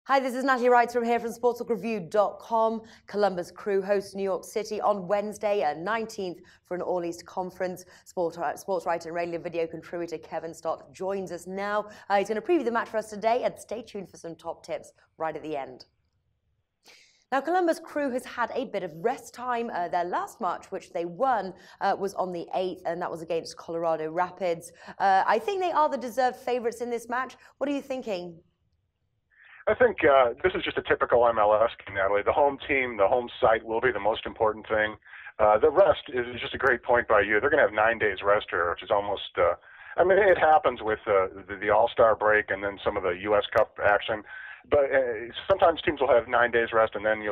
Hi, this is Natalie Rydstrom here from SportsBookReviews.com. Columbus Crew hosts New York City on Wednesday, 19th, for an All-East conference. Sports writer and radio video contributor Kevin Stott joins us now. He's going to preview the match for us today, and stay tuned for some top tips right at the end. Now, Columbus Crew has had a bit of rest time. Their last match, which they won, was on the 8th, and that was against Colorado Rapids. I think they are the deserved favourites in this match. What are you thinking? I think this is just a typical MLS game, Natalie. The home team, the home site will be the most important thing. The rest is just a great point by you. They're going to have 9 days rest here, which is almost, I mean, it happens with the All-Star break and then some of the U.S. Cup action. But sometimes teams will have 9 days rest, and then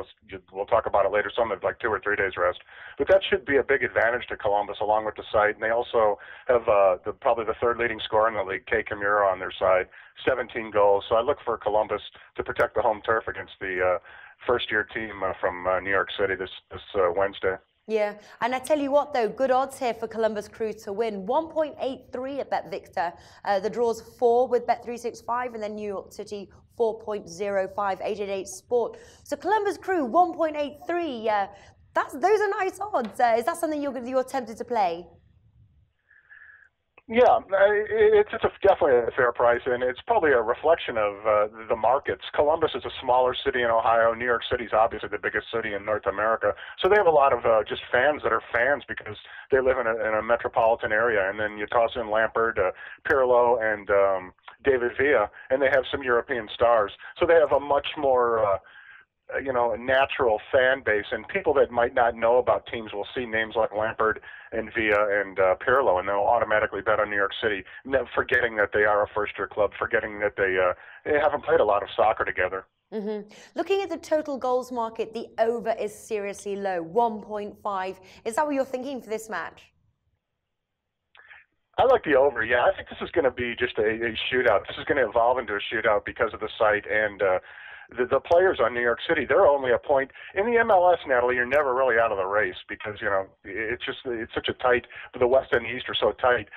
we'll talk about it later. Some have like 2 or 3 days rest. But that should be a big advantage to Columbus, along with the site. And they also have probably the third leading scorer in the league, Kei Kimura, on their side, 17 goals. So I look for Columbus to protect the home turf against the first-year team from New York City this Wednesday. Yeah, and I tell you what, though, good odds here for Columbus Crew to win. 1.83 at BetVictor. The draw's 4 with Bet365, and then New York City 4.05, 888 Sport. So Columbus Crew 1.83. Those are nice odds. Is that something you're tempted to play? Yeah, it's definitely a fair price, and it's probably a reflection of the markets. Columbus is a smaller city in Ohio. New York City is obviously the biggest city in North America. So they have a lot of just fans that are fans because they live in a metropolitan area. And then you toss in Lampard, Pirlo, and David Villa, and they have some European stars. So they have a much more a natural fan base, and people that might not know about teams will see names like Lampard and Villa and Pirlo, and they'll automatically bet on New York City, forgetting that they are a first-year club, forgetting that they haven't played a lot of soccer together. Mm-hmm. Looking at the total goals market, the over is seriously low, 1.5. Is that what you're thinking for this match? I like the over, yeah. I think this is going to be just a shootout. This is going to evolve into a shootout because of the site and the players on New York City. They're only a point. In the MLS, Natalie, you're never really out of the race because, it's such a tight, the West and the East are so tight.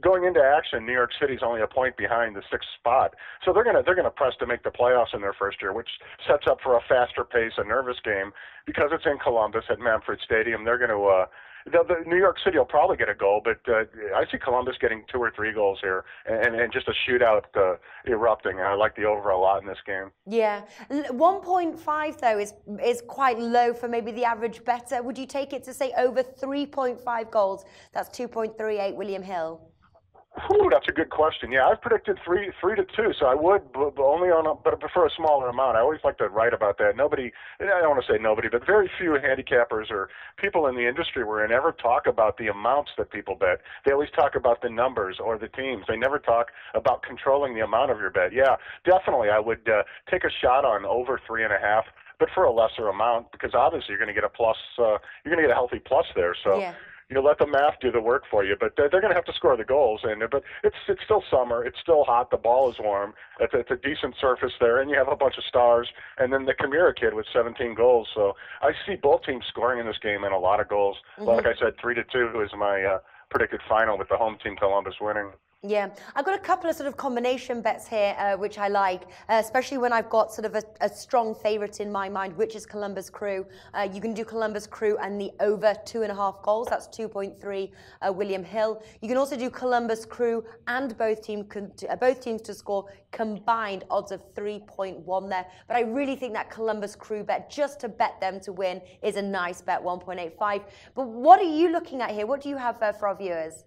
Going into action, New York City's only a point behind the 6th spot. So they're gonna press to make the playoffs in their first year, which sets up for a faster pace, a nervous game. Because it's in Columbus at Manfred Stadium, they're going to the New York City will probably get a goal, but I see Columbus getting 2 or 3 goals here, and just a shootout erupting. I like the over a lot in this game. Yeah, 1.5 though is quite low for maybe the average bettor. Would you take it to say over 3.5 goals? That's 2.38 William Hill. Ooh, that's a good question. Yeah, I've predicted 3 to 2, so I would, but only but for a smaller amount. I always like to write about that. Nobody, I don't want to say nobody, but very few handicappers or people in the industry we're in ever talk about the amounts that people bet. They always talk about the numbers or the teams. They never talk about controlling the amount of your bet. Yeah, definitely, I would take a shot on over 3.5. But for a lesser amount, because obviously you're going to get a plus. You're going to get a healthy plus there. So. Yeah. You let the math do the work for you, but they're going to have to score the goals. But it's still summer, it's still hot, the ball is warm. It's a decent surface there, and you have a bunch of stars. And then the Kimura kid with 17 goals. So I see both teams scoring in this game and a lot of goals. Mm-hmm. Like I said, 3 to 2 is my predicted final with the home team Columbus winning. Yeah, I've got a couple of sort of combination bets here, which I like, especially when I've got sort of a strong favourite in my mind, which is Columbus Crew. You can do Columbus Crew and the over 2.5 goals. That's 2.3 William Hill. You can also do Columbus Crew and both teams to score combined odds of 3.1 there. But I really think that Columbus Crew bet, just to bet them to win, is a nice bet, 1.85. But what are you looking at here? What do you have for our viewers?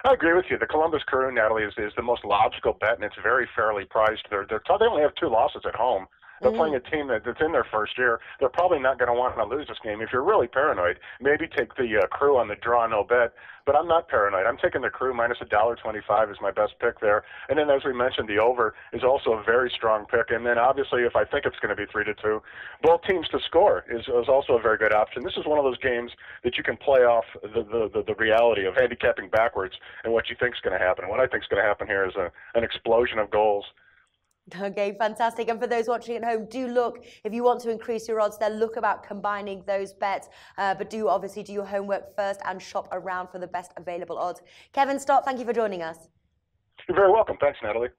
I agree with you. The Columbus Crew, Natalie, is the most logical bet, and it's very fairly priced. They only have 2 losses at home. They're playing a team that's in their first year. They're probably not going to want to lose this game. If you're really paranoid, maybe take the Crew on the draw no bet. But I'm not paranoid. I'm taking the Crew minus $1.25 is my best pick there. And then, as we mentioned, the over is also a very strong pick. And then, obviously, if I think it's going to be 3 to 2, both teams to score is also a very good option. This is one of those games that you can play off the reality of handicapping backwards and what you think is going to happen. And what I think is going to happen here is an explosion of goals. Okay, fantastic. And for those watching at home, do look, if you want to increase your odds there, look about combining those bets. But do obviously do your homework first and shop around for the best available odds. Kevin Stott, thank you for joining us. You're very welcome. Thanks, Natalie.